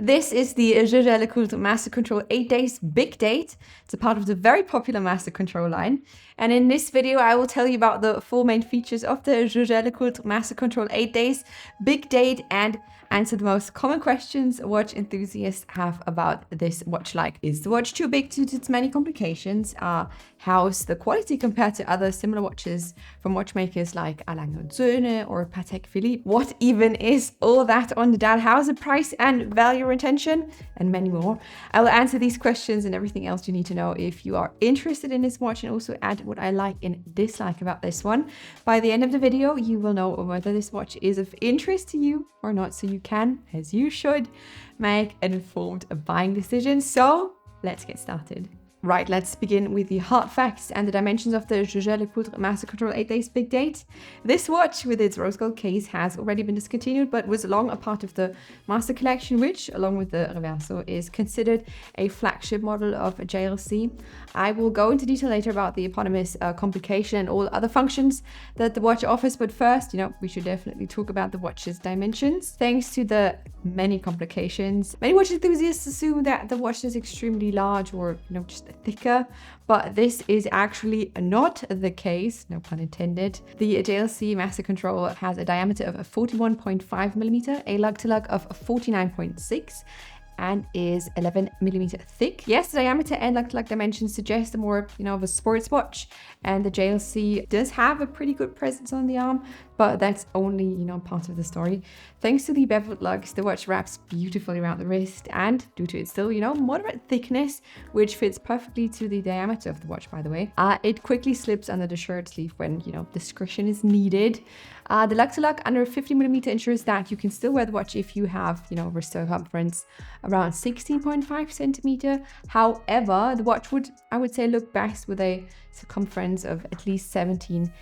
This is the Jaeger LeCoultre Master Control 8 Days Big Date. It's a part of the very popular Master Control line. And in this video, I will tell you about the 4 main features of the Jaeger LeCoultre Master Control 8 Days Big Date and answer the most common questions watch enthusiasts have about this watch. Like, is the watch too big due to its many complications? How's the quality compared to other similar watches from watchmakers like Lange or Patek Philippe? What even is all that on the dial? How's the price and value retention? And many more. I will answer these questions and everything else you need to know if you are interested in this watch, and also add what I like and dislike about this one. By the end of the video, you will know whether this watch is of interest to you or not, so you can, as you should, make an informed buying decision. So let's get started. Right, let's begin with the hard facts and the dimensions of the Jaeger LeCoultre Master Control 8 Days Big Date. This watch with its rose gold case has already been discontinued, but was long a part of the Master Collection, which, along with the Reverso, is considered a flagship model of JLC. I will go into detail later about the eponymous complication and all other functions that the watch offers, but first, we should definitely talk about the watch's dimensions. Thanks to the many complications, many watch enthusiasts assume that the watch is extremely large or, just thicker, but this is actually not the case, no pun intended. The JLC Master Control has a diameter of 41.5 millimeter, a lug-to-lug of 49.6, and is 11 millimeter thick. Yes, the diameter and lug-to-lug dimensions suggest more, of a sports watch, and the JLC does have a pretty good presence on the arm, but that's only, part of the story. Thanks to the beveled lugs, the watch wraps beautifully around the wrist, and due to its still, moderate thickness, which fits perfectly to the diameter of the watch, by the way, it quickly slips under the shirt sleeve when, discretion is needed. The lug-to-lug under 50 millimeter ensures that you can still wear the watch if you have, wrist circumference around 16.5 centimeter. However, the watch would, I would say, look best with a circumference of at least 17,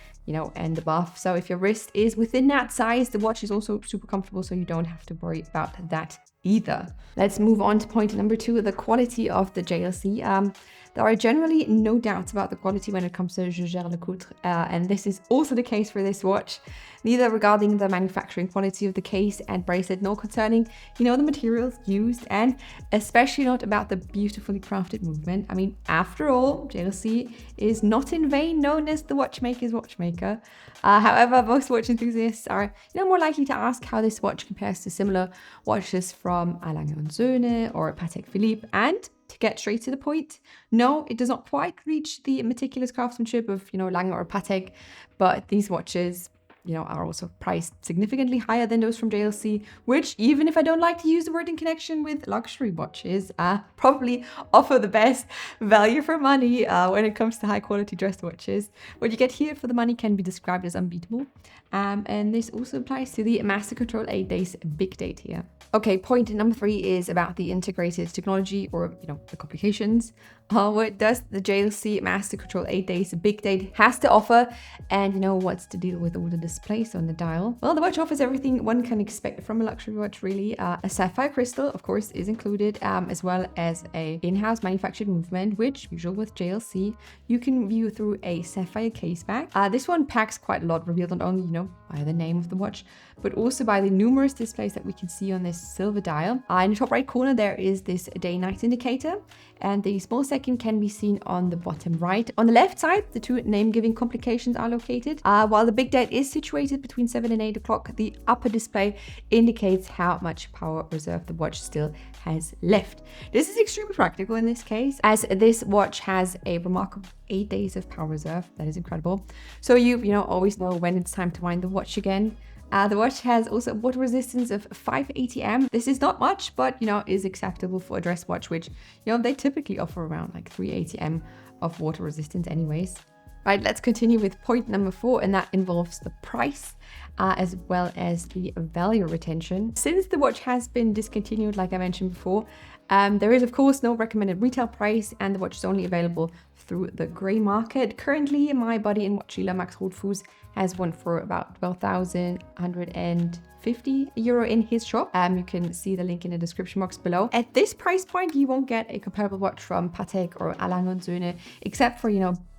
and above. So if your wrist is within that size, the watch is also super comfortable, so you don't have to worry about that either. Let's move on to point number 2, the quality of the JLC. There are generally no doubts about the quality when it comes to Jaeger LeCoultre, and this is also the case for this watch, neither regarding the manufacturing quality of the case and bracelet, nor concerning, the materials used, and especially not about the beautifully crafted movement. I mean, after all, JLC is not in vain known as the watchmaker's watchmaker. However, most watch enthusiasts are, more likely to ask how this watch compares to similar watches from Lange or Patek Philippe, and to get straight to the point, no, it does not quite reach the meticulous craftsmanship of, Lange or Patek, but these watches, are also priced significantly higher than those from JLC, which, even if I don't like to use the word in connection with luxury watches, probably offer the best value for money when it comes to high quality dress watches. What you get here for the money can be described as unbeatable. And this also applies to the Master Control 8 Days Big Date here. Okay, point number 3 is about the integrated technology, or, the complications. What does the JLC Master Control 8 Days Big Date has to offer? And, what's the deal with all the displays on the dial? Well, the watch offers everything one can expect from a luxury watch, really. A sapphire crystal, of course, is included, as well as a in-house manufactured movement, which, usual with JLC, you can view through a sapphire case back. This one packs quite a lot, revealed not only, by the name of the watch, but also by the numerous displays that we can see on this silver dial. In the top right corner, there is this day-night indicator, and the small second can be seen on the bottom right. On the left side, the 2 name-giving complications are located. While the big date is situated between 7 and 8 o'clock, the upper display indicates how much power reserve the watch still has left. This is extremely practical in this case, as this watch has a remarkable 8 days of power reserve. That is incredible. So you always know when it's time to wind the watch again. The watch has also a water resistance of 580 amp. This is not much, but, is acceptable for a dress watch, which, they typically offer around like 380 amp of water resistance anyways. Right, let's continue with point number 4, and that involves the price, as well as the value retention. Since the watch has been discontinued, like I mentioned before, there is, of course, no recommended retail price, and the watch is only available through the grey market. Currently, my buddy and watch dealer Max Rothfuss has one for about 12,150 euro in his shop. You can see the link in the description box below. At this price point, you won't get a comparable watch from Patek or Lange, except for,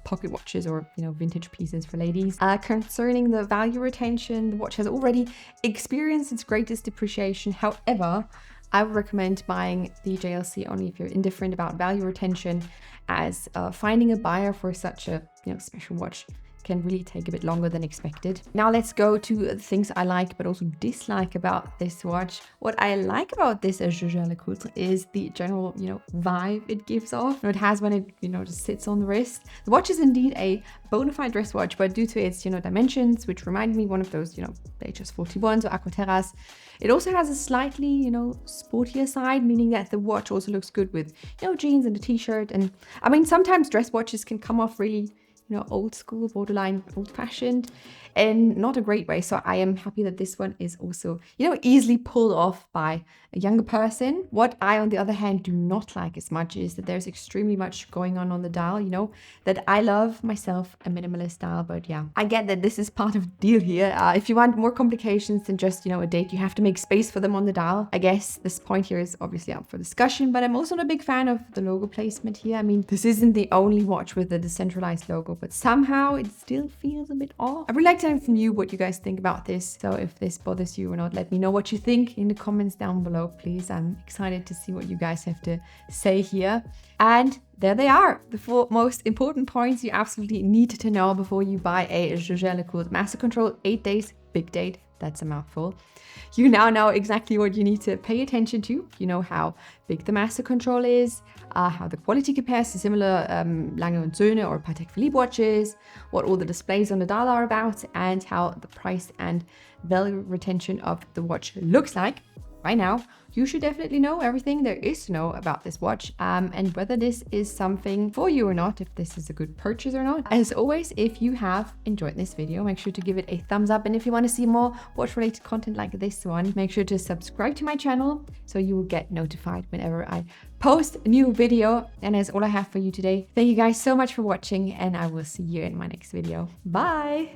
pocket watches or, vintage pieces for ladies. Concerning the value retention, the watch has already experienced its greatest depreciation. However, I would recommend buying the JLC only if you're indifferent about value retention, as finding a buyer for such a special watch can really take a bit longer than expected. Now let's go to the things I like but also dislike about this watch. What I like about this Jaeger LeCoultre is the general, vibe it gives off. It has when it, just sits on the wrist. The watch is indeed a bona fide dress watch, but due to its, dimensions, which remind me one of those, HS41s or Aquaterras, it also has a slightly, sportier side, meaning that the watch also looks good with, jeans and a t-shirt. And I mean, sometimes dress watches can come off really old school, borderline old fashioned, in not a great way. So I am happy that this one is also, easily pulled off by a younger person. What I, on the other hand, do not like as much is that there's extremely much going on the dial, that I love myself a minimalist dial. But yeah, I get that this is part of the deal here. If you want more complications than just, a date, you have to make space for them on the dial. I guess this point here is obviously up for discussion, but I'm also not a big fan of the logo placement here. I mean, this isn't the only watch with a decentralized logo, but somehow it still feels a bit off. I'd really like to know from you what you guys think about this. So if this bothers you or not, let me know what you think in the comments down below, please. I'm excited to see what you guys have to say here. And there they are, the 4 most important points you absolutely need to know before you buy a Jaeger LeCoultre Master Control 8 days big date. That's a mouthful. You now know exactly what you need to pay attention to. You know how big the Master Control is, how the quality compares to similar Lange & Söhne or Patek Philippe watches, what all the displays on the dial are about, and how the price and value retention of the watch looks like. By now, you should definitely know everything there is to know about this watch, and whether this is something for you or not, if this is a good purchase or not. As always, if you have enjoyed this video, make sure to give it a thumbs up, and if you want to see more watch-related content like this one, make sure to subscribe to my channel so you will get notified whenever I post a new video. And that's all I have for you today. Thank you guys so much for watching, and I will see you in my next video. Bye!